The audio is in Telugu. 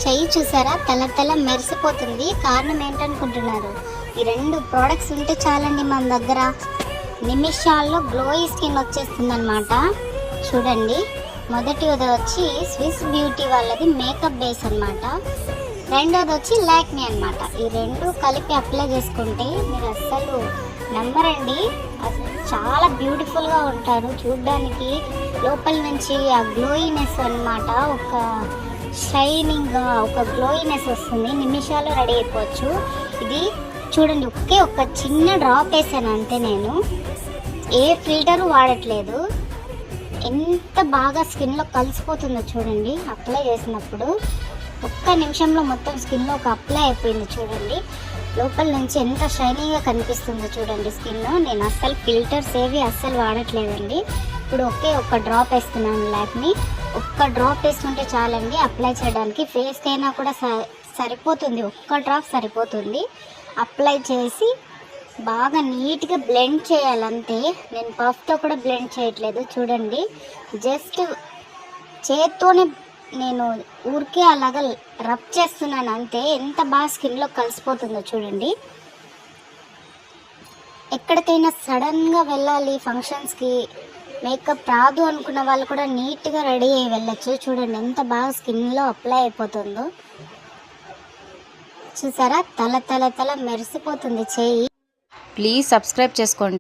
చెయ్యి చూసారా, తల తల మెరిసిపోతుంది. కారణం ఏంటనుకుంటున్నారు? ఈ 2 ప్రోడక్ట్స్ ఉంటే చాలండి మన దగ్గర నిమిషాల్లో గ్లోయి స్కిన్ వచ్చేస్తుంది అనమాట. చూడండి, మొదటిది వచ్చి స్విస్ బ్యూటీ వాళ్ళది మేకప్ బేస్ అనమాట. రెండోది వచ్చి లాక్మీ అనమాట. ఈ 2 కలిపి అప్లై చేసుకుంటే మీరు అస్సలు నమ్మరండి, చాలా బ్యూటిఫుల్గా ఉంటారు చూడడానికి. లోపల నుంచి ఆ గ్లోయినెస్ అనమాట, ఒక షైనింగ్గా ఒక గ్లోయినెస్ వస్తుంది. నిమిషాలు రెడీ అయిపోవచ్చు. ఇది చూడండి, ఒక చిన్న డ్రాప్ వేసాను అంతే. నేను ఏ ఫిల్టరు వాడట్లేదు. ఎంత బాగా స్కిన్లో కలిసిపోతుందో చూడండి. అప్లై చేసినప్పుడు ఒక్క నిమిషంలో మొత్తం స్కిన్లో అప్లై అయిపోయింది. చూడండి, లోపల నుంచి ఎంత షైనీగా కనిపిస్తుందో చూడండి స్కిన్. నేను అస్సలు ఫిల్టర్స్ ఏవి అస్సలు వాడట్లేదండి. ఇప్పుడు ఒక డ్రాప్ వేస్తున్నాను లాక్మీ. ఒక్క డ్రాప్ వేసుకుంటే చాలండి అప్లై చేయడానికి. ఫేస్కి అయినా కూడా సరిపోతుంది, ఒక్క డ్రాప్ సరిపోతుంది. అప్లై చేసి బాగా నీట్గా బ్లెండ్ చేయాలంతే. నేను పఫ్తో కూడా బ్లెండ్ చేయట్లేదు. చూడండి, జస్ట్ చేత్తోనే నేను ఊరికే అలాగా రబ్ చేస్తున్నాను అంతే. ఎంత బాగా స్కిన్లో కలిసిపోతుందో చూడండి. ఎక్కడికైనా సడన్గా వెళ్ళాలి ఫంక్షన్స్కి, మేకప్ రాదు అనుకున్న వాళ్ళు కూడా నీట్గా రెడీ అయ్యి వెళ్ళచ్చు. చూడండి ఎంత బాగా స్కిన్లో అప్లై అయిపోతుందో. చూసారా, తల తల తల మెరిసిపోతుంది చేయి. ప్లీజ్ సబ్స్క్రైబ్ చేసుకోండి.